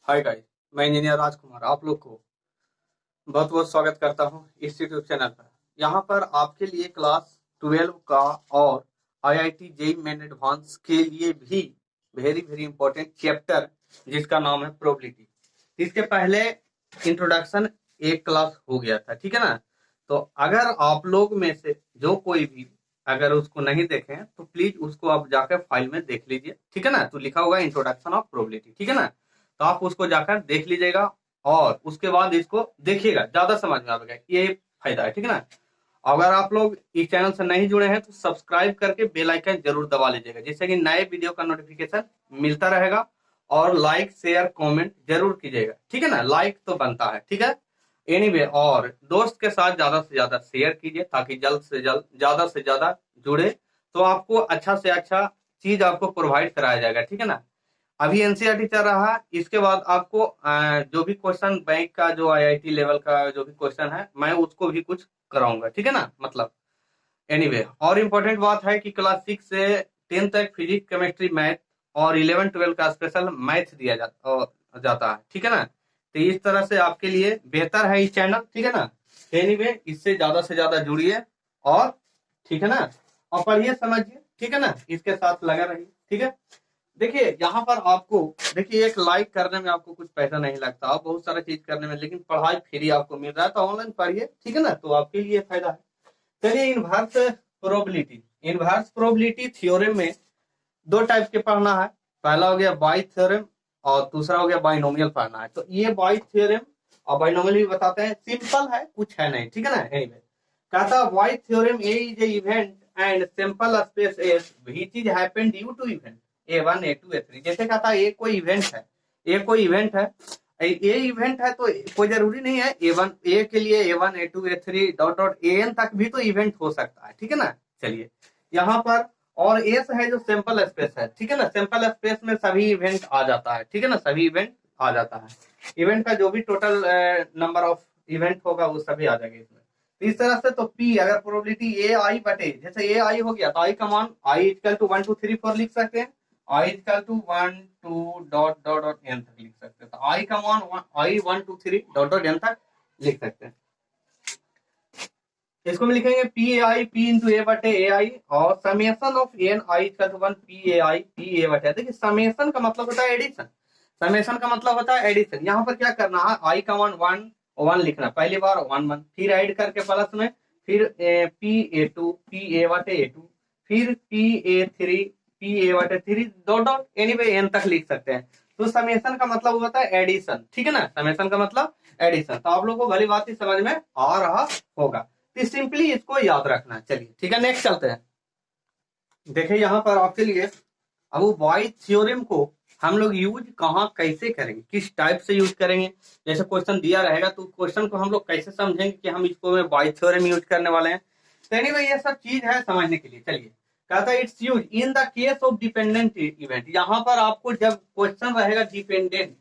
Hi guys, मैं engineer राजकुमार आप लोग को बहुत बहुत स्वागत करता हूं इस यूट्यूब चैनल पर। यहां पर आपके लिए क्लास 12 का और आईआईटी जेईई मेन एडवांस के लिए भी वेरी वेरी इंपॉर्टेंट चैप्टर जिसका नाम है प्रोबेबिलिटी। इसके पहले इंट्रोडक्शन एक क्लास हो गया था, ठीक है ना। तो अगर आप लोग में से जो कोई भी अगर उसको नहीं देखें तो प्लीज उसको आप जाकर फाइल में देख लीजिए, ठीक है ना। तो लिखा होगा इंट्रोडक्शन ऑफ प्रोबेबिलिटी, ठीक है ना। तो आप उसको जाकर देख लीजिएगा और उसके बाद इसको देखिएगा, ज्यादा समझ में आएगा, ये फायदा है, ठीक है ना। अगर आप लोग इस चैनल से नहीं जुड़े हैं तो सब्सक्राइब करके बेल आइकन जरूर दबा लीजिएगा, जिससे कि नए वीडियो का नोटिफिकेशन मिलता रहेगा। और लाइक शेयर कमेंट जरूर कीजिएगा, ठीक है ना। लाइक तो बनता है, ठीक है। एनीवे और दोस्त के साथ ज्यादा से ज्यादा शेयर कीजिए ताकि जल्द से जल्द ज्यादा से ज्यादा जुड़े, तो आपको अच्छा से अच्छा चीज आपको प्रोवाइड कराया जाएगा, ठीक है ना। अभी एनसीईआरटी चल रहा है, इसके बाद आपको जो भी क्वेश्चन बैंक का जो आईआईटी लेवल का जो भी क्वेश्चन है मैं उसको भी कुछ कराऊंगा, ठीक है ना। मतलब एनीवे और इम्पोर्टेंट बात है कि क्लास 6 से 10 तक फिजिक्स केमिस्ट्री मैथ और 11 12 का स्पेशल मैथ दिया जाता है, ठीक है ना। तो इस तरह से आपके लिए बेहतर है इस चैनल, ठीक है ना। एनीवे इससे ज्यादा से ज्यादा जुड़िए और ठीक है ना, और पढ़िए समझिए, ठीक है ना। इसके साथ लगा रहिए, ठीक है। देखिए यहाँ पर आपको, देखिए एक लाइक करने में आपको कुछ पैसा नहीं लगता, आप बहुत सारा चीज करने में, लेकिन पढ़ाई फ्री आपको मिल रहा है, तो ऑनलाइन पढ़िए, ठीक है ना। तो आपके लिए फायदा है। चलिए inverse probability, inverse probability theorem में दो टाइप के पढ़ना है। पहला हो गया बाई थ्योरम और दूसरा हो गया बाइनोमियल पढ़ना है। तो ये बाई थ्योरम और बाइनोमियल भी बताते हैं, सिंपल है, कुछ है नहीं, ठीक है ना। एनीवे कहता by theorem A is a event and simple space S which is happened due to event A1 A2 A3। जैसे कहता है ए कोई इवेंट है, ए कोई इवेंट है, ए इवेंट है तो कोई जरूरी नहीं है A1 ए के लिए A1 A2 A3 dot dot AN तक भी तो इवेंट हो सकता है, ठीक है ना। चलिए यहाँ पर और एस है जो सैंपल स्पेस है, ठीक है ना। सैंपल स्पेस में सभी इवेंट आ जाता है, ठीक है ना, सभी इवेंट आ जाता है। इवेंट का जो भी टोटल नंबर ऑफ इवेंट होगा वो सभी आ जाएगा इसमें। तो इस तरह से तो पी अगर प्रोबेबिलिटी ए आई बटे, जैसे ए आई हो गया तो आई का मान आई इक्वल टू 1 2 3 4 लिख सकते हैं। I equal to 1 2 dot dot dot N तक लिख सकते हैं। तो आई का मान आई 1 2 3 डॉट डॉट एन तक लिख सकते हैं। इसको हम लिखेंगे P A I P into A बटे ए आई और summation of N I equal to 1 P A बटे। देखिए समेशन का मतलब होता है एडिशन, समेशन का मतलब होता है एडिशन। यहाँ पर क्या करना है, आई का मान 1 लिखना, पहली बार 1 1, फिर ऐड करके प्लस में, फिर P A two P A बटे ए टू, फिर P A three P A बटे three dot dot anyway N तक लिख सकते हैं। तो समेशन का मतलब होता है एडिशन, ठीक है ना। समेशन का मतलब एडिशन। तो आप लोगों को भली बात ही समझ में आ रहा होगा, तो सिंपली इसको याद रखना। चलिए ठीक है, नेक्स्ट चलते हैं। देखिए यहाँ पर आपके लिए अब वो बाई थ्योरम को हम लोग यूज कहाँ कैसे करेंगे, किस टाइप से यूज करेंगे। जैसे क्वेश्चन दिया रहेगा तो क्वेश्चन को हम लोग कैसे समझेंगे कि हम इसको बाई थ्योरम यूज करने वाले हैं। तो एनीवे ये सब चीज है समझने के लिए। चलिए कहता है it's use in the case of dependent event. यहाँ पर आपको जब क्वेश्चन रहेगा डिपेंडेंट,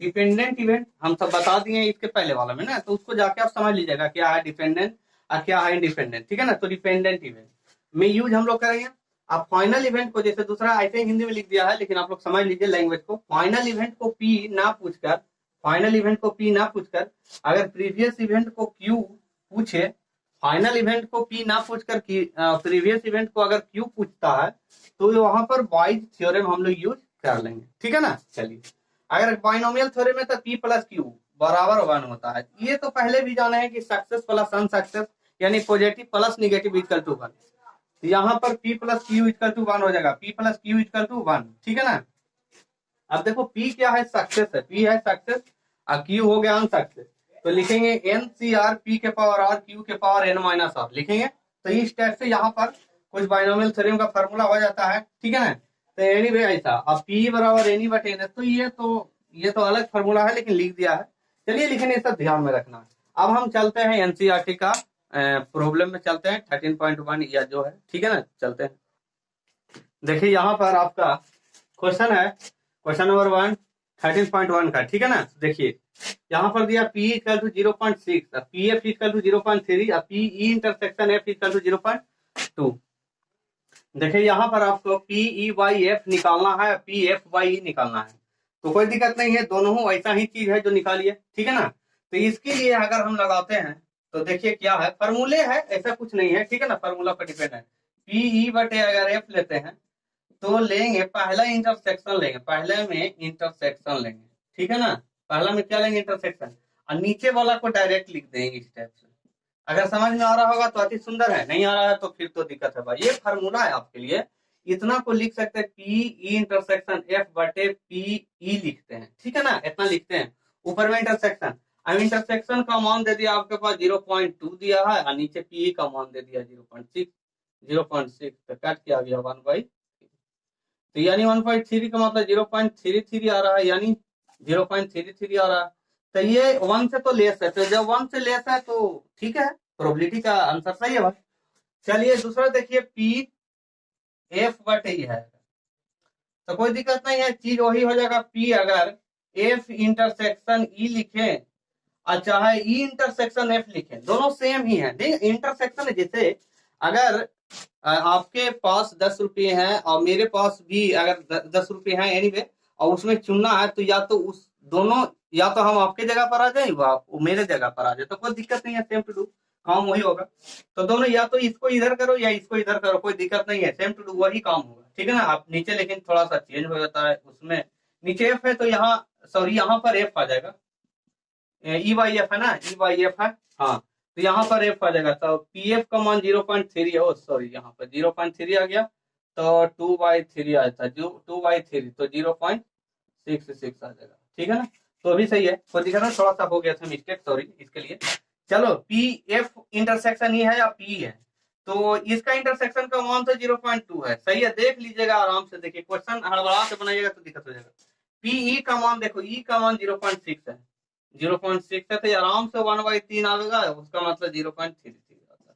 डिपेंडेंट इवेंट हम सब बता दिए इसके पहले वाला में ना, तो उसको जाके आप समझ लीजिएगा क्या है डिपेंडेंट और क्या है इंडिपेंडेंट, ठीक है ना। तो डिपेंडेंट इवेंट में यूज हम लोग करेंगे। आप फाइनल इवेंट को, जैसे दूसरा ऐसे हिंदी में लिख दिया है लेकिन आप लोग समझ लीजिए लैंग्वेज को, फाइनल इवेंट को पी ना पूछकर, फाइनल इवेंट को पी ना पूछकर अगर प्रीवियस इवेंट को क्यू पूछे, फाइनल इवेंट को पी ना पूछकर प्रीवियस इवेंट को अगर क्यू पूछता है तो वहां पर बाइज थ्योरम हम लोग यूज कर लेंगे, ठीक है ना। चलिए अगर बाइनोमियल थ्योरम में तो पी प्लस क्यू बराबर 1 होता है। ये तो पहले भी जाने हैं कि सक्सेस प्लस अनसक्सेस यानी positive plus negative equal to 1। तो यहाँ पर P plus q equal to 1 हो जाएगा, P plus q equal to 1, ठीक है ना। अब देखो P क्या है, सक्सेस है, P है सक्सेस और Q हो गया अनसक्सेस। तो लिखेंगे एन सी आर पी के पावर आर क्यू के पावर एन माइनस आर लिखेंगे। तो इस टाइप से यहाँ पर कुछ बाइनोमियल थ्योरम का फॉर्मूला हो जाता है, ठीक है ना। तो एनीवे ऐसा अब P बराबर एनी बटे एन, तो ये तो अलग फॉर्मूला है लेकिन लिख दिया है। चलिए लिखने सब ध्यान में रखना। अब हम चलते हैं एनसीईआरटी का प्रॉब्लम में चलते हैं 13.1 या जो है, ठीक है ना, चलते हैं। देखिए यहाँ पर आपका क्वेश्चन है, क्वेश्चन नंबर 1 13.1 का, ठीक है ना। देखिए यहाँ पर दिया P equal to 0.6, P F equal to 0.3 और P E intersection F equal to 0.2। देखिए यहाँ पर आपको पी ई बाई एफ निकालना है, पी एफ बाई ई निकालना है। तो कोई दिक्कत नहीं है, दोनों ऐसा ही चीज है जो निकालिए, ठीक है ना। तो इसके लिए अगर हम लगाते हैं तो देखिए क्या है, फॉर्मूले है, ऐसा कुछ नहीं है, ठीक है ना, फॉर्मूला पर डिपेंड है। पी ई बटे अगर एफ लेते हैं तो लेंगे पहला इंटरसेक्शन लेंगे, पहले में इंटरसेक्शन लेंगे, ठीक है ना। पहला में क्या लेंगे, इंटरसेक्शन, और नीचे वाला को डायरेक्ट लिख देंगे इस टाइप से। अगर समझ में आ रहा होगा तो अति सुंदर है, नहीं आ रहा है तो फिर तो दिक्कत है भाई। ये फार्मूला है आपके लिए, इतना को लिख सकते हैं, पी ई इंटरसेक्शन एफ बटे पी ई लिखते हैं, ठीक है ना, इतना लिखते हैं। ऊपर में इंटरसेक्शन, अब इंटरसेक्शन का मान दे दिया आपके पास 0.2 दिया है, और नीचे पी का मान दे दिया 0.6, 0.6 तो कट किया गया 1/, तो यानी 1.3 का मतलब 0.33 आ रहा है, यानी 0.33 आ रहा है। तो ये 1 से तो लेस है, तो जब 1 से लेस है तो ठीक है, प्रोबेबिलिटी का आंसर सही है भाई। चलिए दूसरा देखिए, पी एफ बटे ई है, तो कोई दिक्कत नहीं है, चीज वही हो जाएगा। पी अगर एफ इंटरसेक्शन ई लिखे और चाहे ई इंटरसेक्शन एफ लिखे, दोनों सेम ही है। देख इंटरसेक्शन जैसे अगर आपके पास 10 रुपये हैं और मेरे पास भी अगर 10 रुपये हैं एनीवे, और उसमें चुनना है, तो या तो उस दोनों, या तो हम आपके जगह पर आ जाए, वो मेरे जगह पर आ जाए, तो कोई दिक्कत नहीं है, सेम टू डू काम वही होगा। तो दोनों या तो इसको इधर करो या इसको इधर करो, कोई दिक्कत नहीं है, सेम टू डू वही काम होगा, ठीक है ना। आप नीचे लेकिन थोड़ा सा चेंज हो जाता है, उसमें नीचे एफ है तो यहाँ, सॉरी यहाँ पर एफ आ जाएगा, ई वाई एफ है ना, ई वाई एफ है, हाँ, तो यहाँ पर एफ आ जाएगा, तो पी एफ का मान 0.3 है, सॉरी यहाँ पर 0.3 आ गया, तो 2/3 आ जाता है, 2/3 तो 0.66 आ जाएगा, ठीक है ना। तो अभी सही है, कोई दिक्कत नहीं, थोड़ा सा हो गया था मिस्टेक, सॉरी इसके लिए। चलो पी एफ इंटरसेक्शन ये है या पी है, तो इसका इंटरसेक्शन का मान तो 0.2 है, सही है, देख लीजिएगा आराम से, देखिए क्वेश्चन हड़बड़ा के बनाइएगा तो दिक्कत हो जाएगा। पी का मान देखो, ई का मान 0.6 है, 0.6 है, तो आराम से 1/3 आएगा, उसका मतलब 0.33 आता है।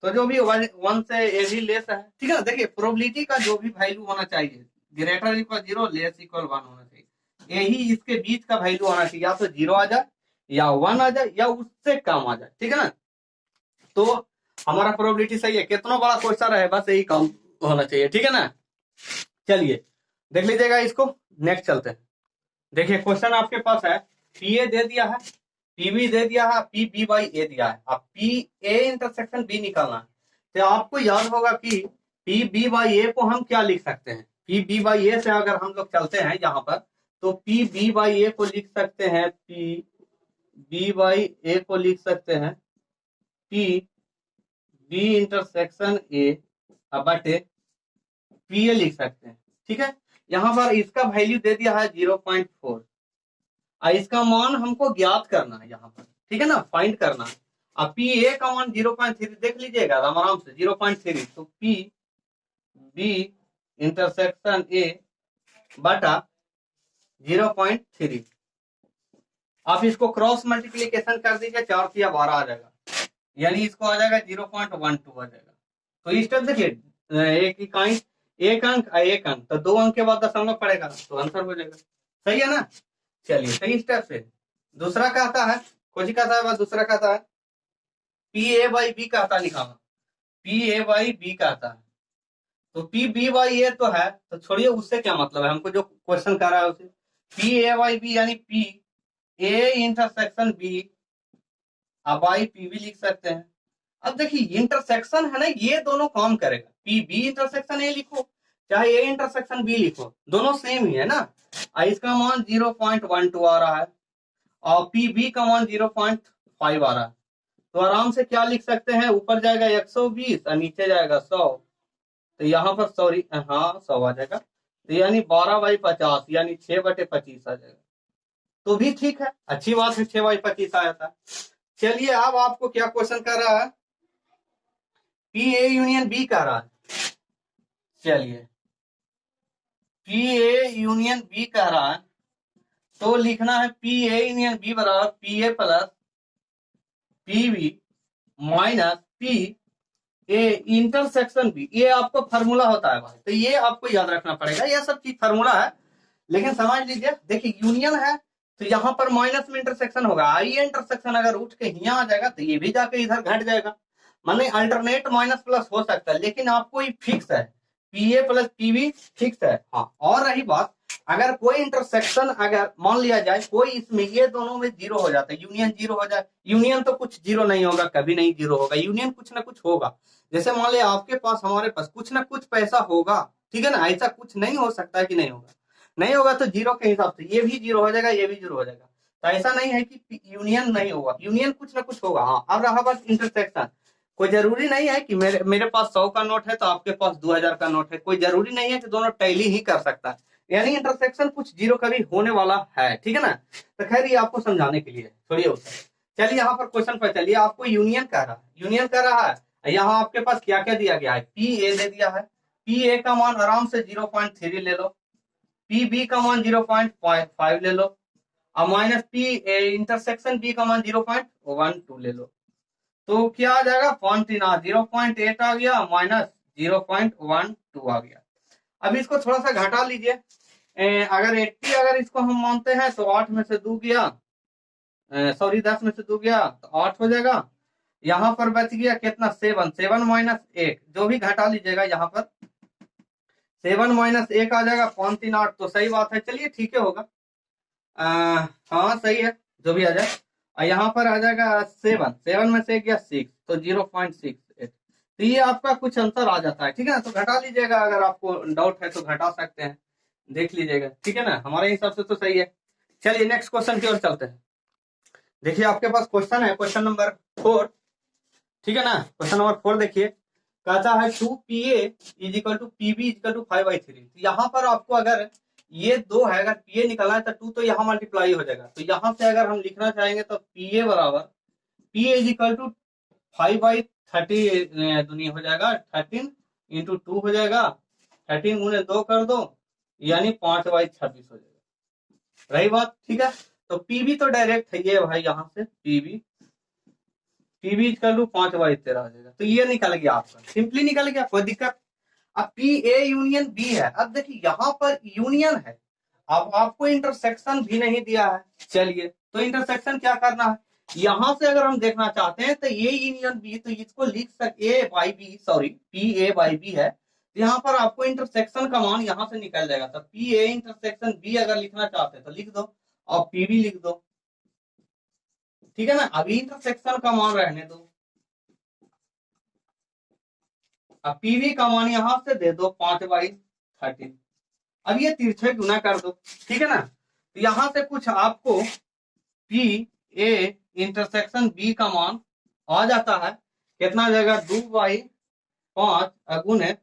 तो जो भी 1 से ये भी लेस है, ठीक है ना। देखिए प्रोबेबिलिटी का जो भी वैल्यू होना चाहिए, ग्रेटर इक्वल 0, लेस इक्वल 1 होना चाहिए, यही इसके बीच का वैल्यू आना चाहिए, या तो 0 आ जाए या 1 आ जाए या उससे कम आ जाए, ठीक है ना। तो हमारा प्रोबेबिलिटी सही है, कितना बड़ा क्वेश्चन है बस यही काम होना चाहिए, ठीक है ना। चलिए देख लीजिएगा इसको, नेक्स्ट चलते हैं। देखिए क्वेश्चन आपके पास है, पी ए दे दिया है, पी बी दे दिया है, पी बी बाई ए दिया है, अब पी ए इंटरसेक्शन बी निकालना है। तो आपको याद होगा कि पी बी बाई ए को हम क्या लिख सकते हैं, पी बी बाई ए से अगर हम लोग चलते हैं यहाँ पर, तो पी बी बाई ए को लिख सकते हैं, पी बी बाई ए को लिख सकते हैं पी बी इंटरसेक्शन ए बटे पी ए लिख सकते हैं, ठीक है। यहाँ पर इसका वैल्यू दे दिया है 0.4, इसका मान हमको ज्ञात करना है यहाँ पर, ठीक है ना, फाइंड करना है। अब पी ए का मान 0.3 देख लीजिएगा आराम से, 0.3, तो पी बी इंटरसेक्शन ए बटा 0.3, आप इसको क्रॉस मल्टीप्लीकेशन कर दीजिए, 4 या 12 आ जाएगा, यानी इसको आ जाएगा 0.12 आ जाएगा। तो इस टाइप देखिए, एक अंक तो 2 अंक के बाद दशमलव पड़ेगा, तो आंसर हो जाएगा, सही है ना। चलिए सही स्टेप से दूसरा कहता है, कुछ कहता है बस, दूसरा कहता है पी ए बाई बी कहता निकालना, पी ए बाई बी कहता है, तो पी बी बाई ए तो है, तो छोड़िए उससे क्या मतलब है, हमको जो क्वेश्चन कर रहा है उसे, पी ए बाई बी यानी P A intersection B by P B लिख सकते हैं। अब देखिए इंटरसेक्शन है ना, ये दोनों काम करेगा, पी बी इंटरसेक्शन ए लिखो चाहे ए इंटरसेक्शन बी लिखो, दोनों सेम ही है ना। इसका मान 0.12 आ रहा है और पी बी का मान 0.5 आ रहा है, तो आराम से क्या लिख सकते हैं, ऊपर जाएगा 120 और नीचे जाएगा 100, तो यहाँ पर सॉरी हाँ 100 आ जाएगा, तो यानी 12/50 यानी 6/25 आ जाएगा, तो भी ठीक है, अच्छी बात है, 6/25 आया था। चलिए अब आपको क्या क्वेश्चन कर रहा है, पी ए यूनियन बी कह रहा है, चलिए पी ए यूनियन बी कह रहा है, तो लिखना है पी ए यूनियन बी बराबर P A plus P B minus P A intersection B, ये आपको फार्मूला होता है भाई, तो ये आपको याद रखना पड़ेगा, ये सब चीज फार्मूला है, लेकिन समझ लीजिए। देखिए यूनियन है तो यहाँ पर माइनस में इंटरसेक्शन होगा, आई इंटरसेक्शन अगर उठ के यहाँ आ जाएगा तो ये भी जाके इधर घट जाएगा, माने अल्टरनेट माइनस प्लस हो सकता है, लेकिन आपको ये फिक्स है, P A plus P B fix है। हाँ और रही बात, अगर कोई इंटरसेक्शन अगर मान लिया जाए कोई इसमें ये दोनों में जीरो हो जाता है, यूनियन जीरो हो जाए, यूनियन तो कुछ जीरो नहीं होगा, कभी नहीं जीरो होगा, यूनियन कुछ ना कुछ होगा। जैसे मान लिया आपके पास हमारे पास कुछ ना कुछ पैसा होगा, ठीक है ना, ऐसा कुछ नहीं हो सकता है कि नहीं होगा, नहीं होगा तो जीरो के हिसाब से ये भी जीरो हो जाएगा, ये भी जीरो हो जाएगा। तो ऐसा नहीं है कि यूनियन नहीं होगा, यूनियन कुछ ना कुछ होगा। हाँ, अब रहा बात इंटरसेक्शन। कोई जरूरी नहीं है कि मेरे पास 100 का नोट है तो आपके पास 2000 का नोट है, कोई जरूरी नहीं है कि दोनों टैली ही कर सकता है, यानी इंटरसेक्शन कुछ जीरो कभी होने वाला है, ठीक है ना। तो खैर ये आपको समझाने के लिए छोड़िए उसका। चलिए यहाँ पर क्वेश्चन पर चलिए, आपको यूनियन कह रहा है, यूनियन कह रहा है, यहाँ आपके पास क्या क्या दिया गया है, पी ए दे दिया है, पी ए का मान आराम से 0.3 ले लो, पी बी का मान 0.5 ले लो, और माइनस पी इंटरसेक्शन बी का मान 0.12 ले लो, तो क्या आ जाएगा 0.8 आ गया माइनस 0.12 आ गया। अब इसको थोड़ा सा घटा लीजिए, अगर 80 अगर इसको हम मानते हैं तो 8 में से 2 गया, सॉरी 10 में से 2 गया तो 8 हो जाएगा। यहाँ पर बच गया कितना 7, 7 माइनस 1 जो भी घटा लीजिएगा, यहाँ पर 7 माइनस 1 आ जाएगा 5 3 8, तो सही बात है, चलिए ठीक है होगा, हाँ सही है जो भी आ जाए। और यहाँ पर आ जाएगा 7, 7 में से गया 6 तो 0.68, तो ये आपका कुछ अंतर आ जाता है, ठीक है ना। तो घटा लीजिएगा, अगर आपको डाउट है तो घटा सकते हैं, देख लीजिएगा, ठीक है ना, हमारे हिसाब से तो सही है। चलिए नेक्स्ट क्वेश्चन की ओर चलते हैं। देखिए आपके पास क्वेश्चन है, क्वेश्चन नंबर 4, ठीक है ना। क्वेश्चन नंबर 4 देखिए, कहता है 2PA is equal to PB is equal to 5/3। तो यहाँ पर आपको अगर ये 2 है, अगर PA निकालना है तो 2 तो यहाँ मल्टीप्लाई हो जाएगा, तो यहाँ से अगर हम लिखना चाहेंगे तो PA बराबर PA इज इक्वल टू 5/30 दुनिया हो जाएगा, 13 इंटू 2 हो जाएगा, 13 गुने 2 कर दो यानी 5/26 हो जाएगा, रही बात, ठीक है। तो पीबी तो डायरेक्ट है ये भाई, यहाँ से पीबी कर लू 5/13 आ जाएगा, तो ये निकल गया आपका, सिंपली निकल गया, कोई दिक्कत। अब पी ए यूनियन बी है, अब देखिए यहाँ पर यूनियन है, अब आपको इंटरसेक्शन भी नहीं दिया है, चलिए तो इंटरसेक्शन क्या करना है, यहाँ से अगर हम देखना चाहते हैं तो ये यूनियन बी, तो इसको लिख सकते A by B, sorry P A by B है, तो यहाँ पर आपको इंटरसेक्शन का मान यहाँ से निकल जाएगा, तो पी ए इंटरसेक्शन बी अगर लिखना चाहते हैं तो लिख दो और पीबी लिख दो, ठीक है ना। अभी इंटरसेक्शन का मान रहने दो, अब पीवी का मान यहां से दे दो 5/13, अब ये तिरछे गुना कर दो, ठीक है ना। तो यहां से कुछ आपको पी ए इंटरसेक्शन बी का मान आ जाता है, कितना आ जाएगा 2/5 गुने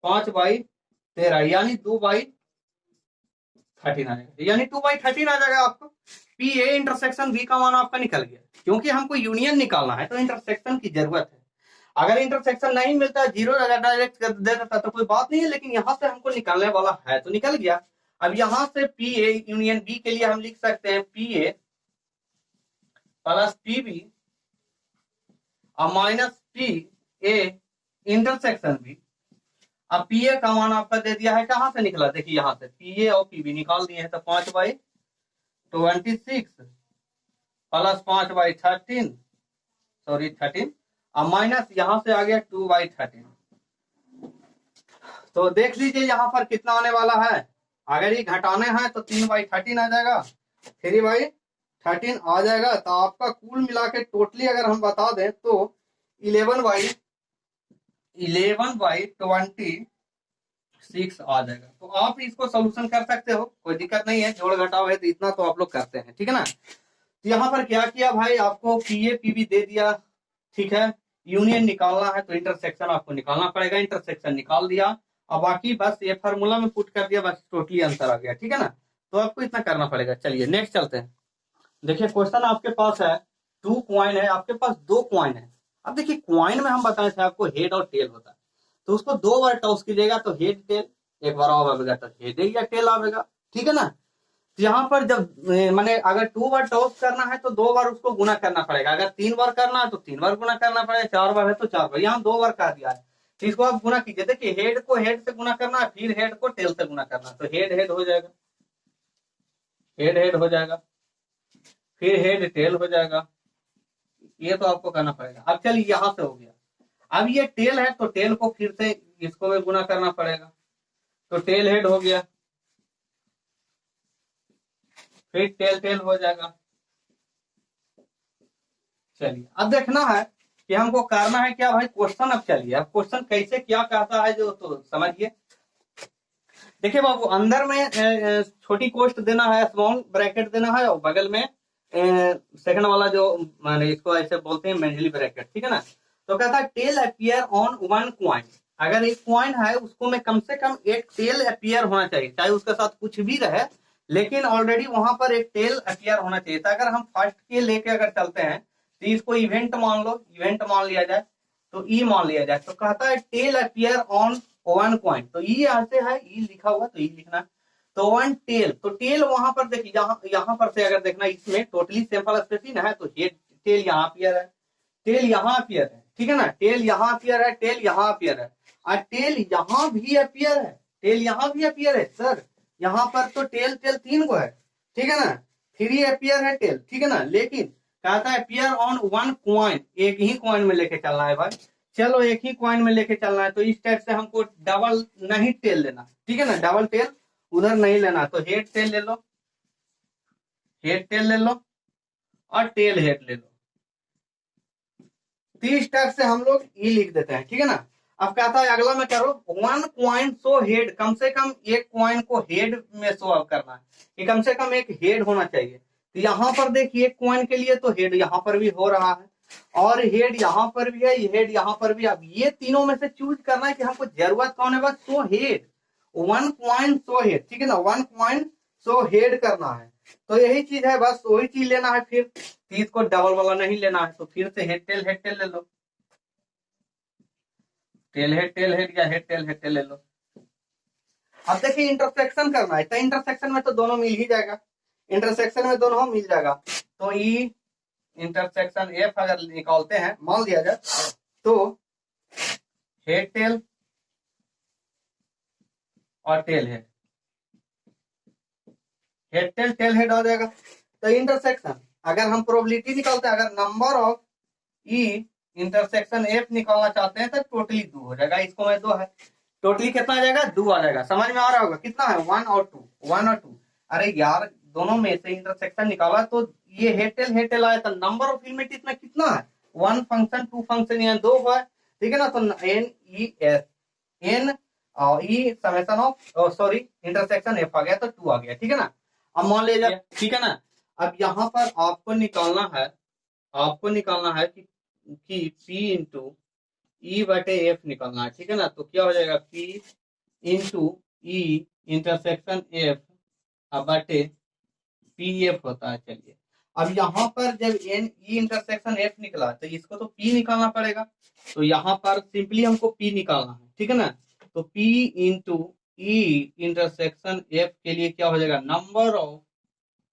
5/13 यानी 2/13 आ जाएगा, यानी 2/13 आ जाएगा आपको। पी ए इंटरसेक्शन बी का मान आपका निकल गया, क्योंकि हमको यूनियन निकालना है तो इंटरसेक्शन की जरूरत है। अगर इंटरसेक्शन नहीं मिलता है, जीरो अगर डायरेक्ट दे देता तो कोई बात नहीं है, लेकिन यहाँ से हमको निकालने वाला है तो निकल गया। अब यहाँ से पी ए यूनियन बी के लिए हम लिख सकते हैं पी ए प्लस पीबी और minus P A intersection B. अब पी ए का मान आपका दे दिया है, कहां से निकला, देखिए यहाँ से पी ए और पीबी निकाल दिए हैं, तो 5/26 प्लस 5/13, सॉरी 13 और माइनस यहाँ से आ गया 2/13। तो देख लीजिए यहाँ पर कितना आने वाला है, अगर ये घटाने हैं तो 3/13 आ जाएगा, 3/13 आ जाएगा, तो आपका कुल मिला के टोटली अगर हम बता दें तो 11/26 आ जाएगा। तो आप इसको सोल्यूशन कर सकते हो, कोई दिक्कत नहीं है, जोड़ घटाव है तो इतना तो आप लोग करते हैं, ठीक है ना। तो यहाँ पर क्या किया भाई, आपको पी ए पीबी दे दिया, ठीक है, यूनियन निकालना है तो इंटरसेक्शन आपको निकालना पड़ेगा, इंटरसेक्शन निकाल दिया और बाकी बस ये फार्मूला में पुट कर दिया, बस टोटली आंसर आ गया, ठीक है ना। तो आपको इतना करना पड़ेगा। चलिए नेक्स्ट चलते हैं। देखिए क्वेश्चन आपके पास है, 2 कॉइन है, आपके पास 2 कॉइन है। अब देखिए कॉइन में हम बताए थे आपको हेड और टेल होता है, तो उसको 2 बार टॉस कीजिएगा तो हेड टेल, एक बार और आवेगा तो हेड या टेल आवेगा, ठीक है ना। तो यहाँ पर जब मैंने अगर 2 बार टॉस करना है तो 2 बार उसको गुना करना पड़ेगा, अगर 3 बार करना है तो 3 बार गुना करना पड़ेगा, 4 बार है तो 4 बार, यहाँ 2 बार कर दिया है, तो इसको आप गुना कीजिए। देखिए हेड को हेड से गुना करना है, फिर हेड को टेल से गुना करना है, तो हेड हेड हो जाएगा, हेड हेड हो जाएगा, फिर हेड टेल हो जाएगा, ये तो आपको करना पड़ेगा। अब चलिए यहाँ से हो गया, अब ये टेल है तो टेल को फिर से इसको में गुना करना पड़ेगा, तो टेल हेड हो गया, फिर टेल टेल हो जाएगा। चलिए अब देखना है कि हमको करना है क्या भाई, क्वेश्चन। अब चलिए अब क्वेश्चन कैसे क्या कहता है जो तो समझिए। देखिए बाबू, अंदर में छोटी कोष्ट देना है, स्मॉल ब्रैकेट देना है, और बगल में सेकंड वाला जो माने इसको ऐसे बोलते हैं मेंडली ब्रैकेट, ठीक है ना। तो कहता है tail appear on one coin. अगर एक क्वाइन है उसको में कम से कम एक टेल अपीयर होना चाहिए, चाहे उसके साथ कुछ भी रहे, लेकिन ऑलरेडी वहां पर एक टेल अपीयर होना चाहिए। तो अगर हम फर्स्ट के लेके अगर चलते हैं तो इसको इवेंट मान लो, इवेंट मान लिया जाए, तो ई मान लिया जाए। तो कहता है tail appear on one coin, तो ई यहाँ से है, ई लिखा हुआ तो ई लिखना है। तो वन टेल, तो टेल वहां पर देखिए, यहाँ पर से अगर देखना इसमें टोटली सैंपल स्पेसिस है, तो ये टेल यहाँ अपीयर है, टेल यहाँ अपीयर है, ठीक है ना। टेल यहाँ अपीयर है, टेल यहाँ अपीयर है, और टेल यहाँ भी अपीयर है, टेल यहाँ भी अपीयर है सर। यहाँ पर तो टेल टेल तीन को है, ठीक है ना, 3 अपीयर है टेल, ठीक है ना। लेकिन कहता है अपीयर ऑन वन क्वाइन, एक ही क्वाइन में लेके चलना है भाई। चलो एक ही क्वाइन में लेके चलना है, तो इस टाइप से हमको डबल नहीं टेल लेना, ठीक है ना, डबल टेल उधर नहीं लेना। तो हेड टेल ले लो, हेड टेल ले लो, और टेल हेड ले लो। तो इस टाइप से हम लोग ई लिख देते हैं, ठीक है ना। अब कहता है अगला में करो वन क्वाइन शो हेड, कम से कम एक क्वाइन को हेड में शो करना है, कि कम से कम एक हेड होना चाहिए। तो यहाँ पर देखिए क्वाइन के लिए तो हेड यहाँ पर भी हो रहा है, और हेड यहाँ पर भी है, हेड यहाँ पर भी। अब ये तीनों में से चूज करना है कि हमको जरूरत कौन है, बस show head, one coin show head, ठीक है ना, वन क्वाइन शो हेड करना है। तो यही चीज है, बस वही चीज लेना है। फिर इसको डबल वाला नहीं लेना है, तो फिर से हेड टेल ले लो, टेल हेड या हेड टेल ले लो। अब देखिए इंटरसेक्शन करना है, तो इंटरसेक्शन में तो दोनों मिल ही जाएगा, इंटरसेक्शन में दोनों मिल जाएगा। तो ई इंटरसेक्शन एफ अगर निकालते हैं, मान लिया जाए, तो हेड टेल और tail head, head tail tail head हो जाएगा। तो इंटरसेक्शन अगर हम प्रोबेबिलिटी निकालते हैं, अगर number of E intersection F निकालना चाहते हैं, तो टोटली 2 हो जाएगा। इसको में 2 है, टोटली कितना आ जाएगा, 2 आ जाएगा। समझ में आ रहा होगा कितना है, 1 और 2, 1 और 2। अरे यार दोनों में से इंटरसेक्शन निकाला तो ये हेड टेल आया था। नंबर ऑफ एलिमेंट इसमें कितना है, 1 फंक्शन 2 फंक्शन, यहाँ 2 है, ठीक है ना। तो N E S N E summation of sorry intersection F आ गया, तो 2 आ गया, ठीक है ना। अब मान लीजिए, ठीक है ना। अब यहाँ पर आपको निकालना है, आपको निकालना है कि P इंटू ई बटे एफ निकालना है, ठीक है ना। तो क्या हो जाएगा, P इंटू ई इंटरसेक्शन एफ बटे पी एफ होता है। चलिए अब यहाँ पर जब एन ई इंटरसेक्शन एफ निकला, तो इसको तो P निकालना पड़ेगा। तो यहाँ पर सिंपली हमको P निकालना है, ठीक है ना। तो P इंटू ई इंटरसेक्शन एफ के लिए क्या हो जाएगा, number of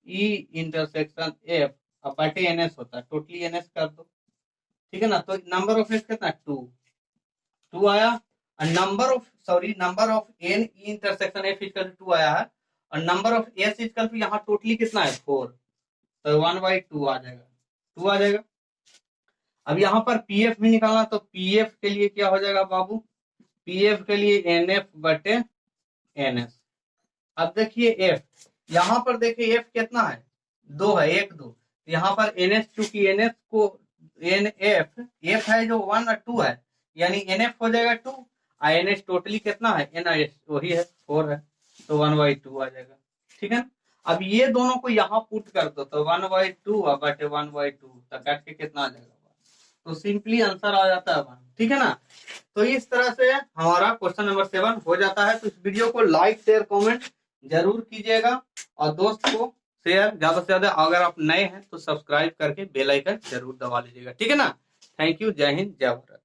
E intersection F बटे एन एस होता है, टोटली एन एस कर दो, ठीक है ना। तो नंबर ऑफ एफ कितना, 2 आया, और number of n E intersection F equal to 2 आया है, और number of S equal to यहाँ टोटली कितना है, 4। तो 1/2 आ जाएगा, 2 आ जाएगा। अब यहाँ पर पीएफ भी निकालना, तो पीएफ के लिए क्या हो जाएगा बाबू, पीएफ के लिए एनएफ बटे एनएस। अब देखिए एफ, यहाँ पर देखिए एफ कितना है, 2 है, 1 2। यहाँ पर एनएस, चूंकि एनएस को एफ है जो 1 और 2 है, यानी एनएफ हो जाएगा 2, और एनएस टोटली कितना है, एनआईएस वही है 4 है, तो 1/2 आ जाएगा, ठीक है। अब ये दोनों को यहाँ पुट कर दो, तो 1/2 बटे 1/2, तो कट के कितना आ जाएगा, तो सिंपली आंसर आ जाता है 1, ठीक है ना। तो इस तरह से हमारा क्वेश्चन नंबर 7 हो जाता है। तो इस वीडियो को लाइक शेयर कमेंट जरूर कीजिएगा, और दोस्त को शेयर ज्यादा से ज्यादा। अगर आप नए हैं तो सब्सक्राइब करके बेल आइकन जरूर दबा लीजिएगा, ठीक है ना। थैंक यू, जय हिंद, जय भारत।